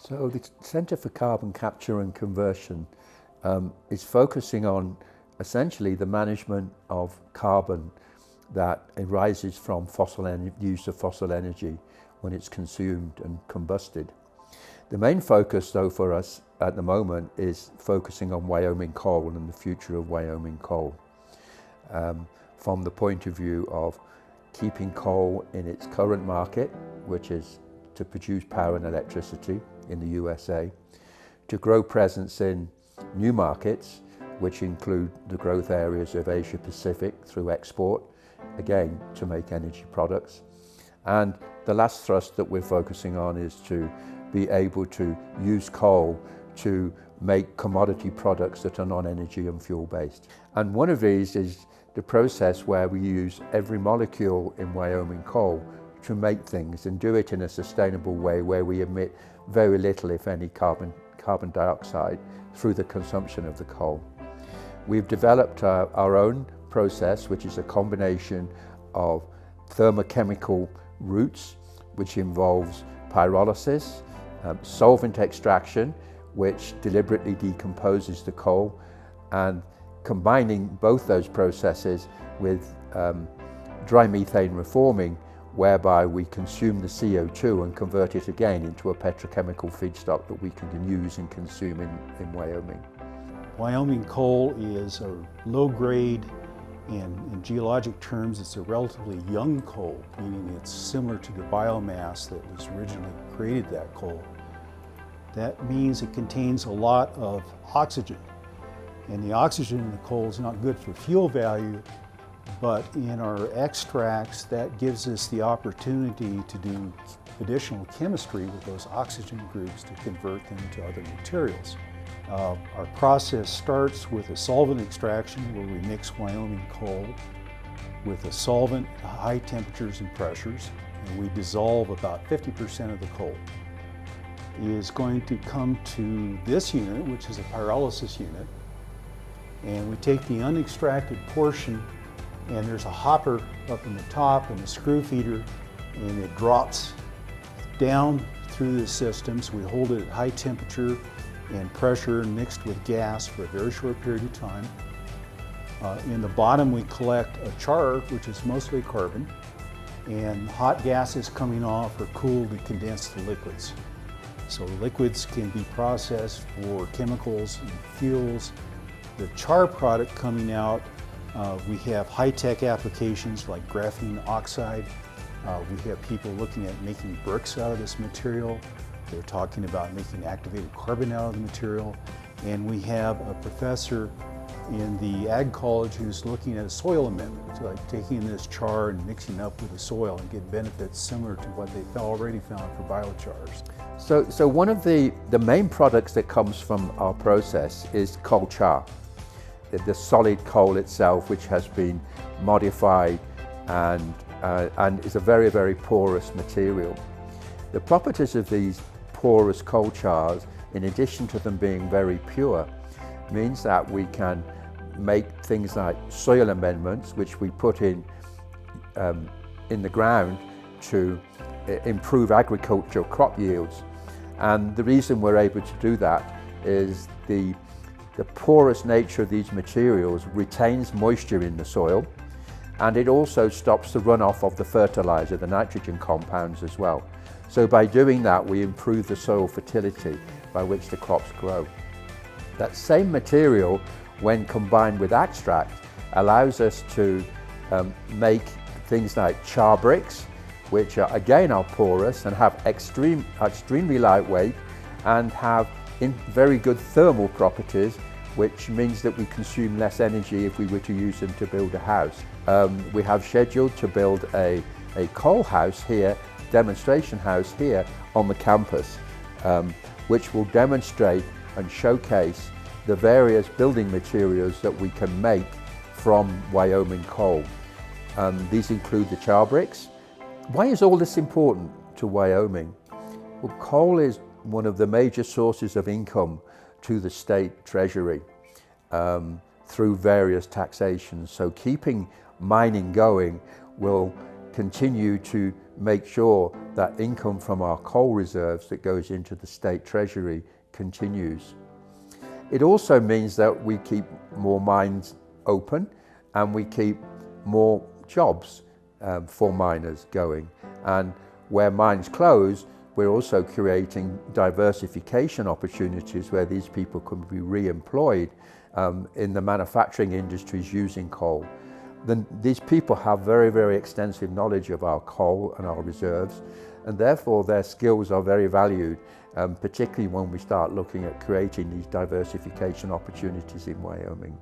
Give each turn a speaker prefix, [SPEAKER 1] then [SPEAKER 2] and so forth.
[SPEAKER 1] So the Centre for Carbon Capture and Conversion is focusing on essentially the management of carbon that arises from use of fossil energy when it's consumed and combusted. The main focus though for us at the moment is focusing on Wyoming coal and the future of Wyoming coal from the point of view of keeping coal in its current market, which is to produce power and electricity in the USA, to grow presence in new markets, which include the growth areas of Asia Pacific through export, again to make energy products. And the last thrust that we're focusing on is to be able to use coal to make commodity products that are non-energy and fuel based. And one of these is the process where we use every molecule in Wyoming coal to make things and do it in a sustainable way where we emit very little, if any, carbon dioxide through the consumption of the coal. We've developed our own process, which is a combination of thermochemical routes, which involves pyrolysis, solvent extraction, which deliberately decomposes the coal, and combining both those processes with dry methane reforming, whereby we consume the CO2 and convert it again into a petrochemical feedstock that we can use and consume in Wyoming.
[SPEAKER 2] Wyoming coal is a low grade, and in geologic terms it's a relatively young coal, meaning it's similar to the biomass that was originally created that coal. That means it contains a lot of oxygen, and the oxygen in the coal is not good for fuel value, but in our extracts that gives us the opportunity to do additional chemistry with those oxygen groups to convert them to other materials. Our process starts with a solvent extraction where we mix Wyoming coal with a solvent at high temperatures and pressures, and we dissolve about 50% of the coal. It is going to come to this unit, which is a pyrolysis unit, and we take the unextracted portion, and there's a hopper up in the top and a screw feeder, and it drops down through the systems. We hold it at high temperature and pressure mixed with gas for a very short period of time. In the bottom we collect a char, which is mostly carbon, and hot gases coming off are cooled and condensed to liquids. So liquids can be processed for chemicals and fuels. The char product coming out, we have high-tech applications like graphene oxide. We have people looking at making bricks out of this material. They're talking about making activated carbon out of the material. And we have a professor in the Ag College who's looking at a soil amendment, so like taking this char and mixing up with the soil and get benefits similar to what they've already found for biochars.
[SPEAKER 1] So one of the main products that comes from our process is coal char. The solid coal itself, which has been modified and is a very, very porous material. The properties of these porous coal chars, in addition to them being very pure, means that we can make things like soil amendments, which we put in the ground to improve agricultural crop yields. And the reason we're able to do that is the porous nature of these materials retains moisture in the soil, and it also stops the runoff of the fertilizer, the nitrogen compounds as well. So by doing that, we improve the soil fertility by which the crops grow. That same material, when combined with extract, allows us to make things like char bricks, which are porous and have extremely lightweight and have very good thermal properties, which means that we consume less energy if we were to use them to build a house. We have scheduled to build a coal house here, demonstration house here on the campus, which will demonstrate and showcase the various building materials that we can make from Wyoming coal. These include the char bricks. Why is all this important to Wyoming? Well, coal is one of the major sources of income to the state treasury through various taxations. So keeping mining going will continue to make sure that income from our coal reserves that goes into the state treasury continues. It also means that we keep more mines open and we keep more jobs for miners going. And where mines close, we're also creating diversification opportunities where these people can be re-employed in the manufacturing industries using coal. Then these people have very, very extensive knowledge of our coal and our reserves, and therefore their skills are very valued, particularly when we start looking at creating these diversification opportunities in Wyoming.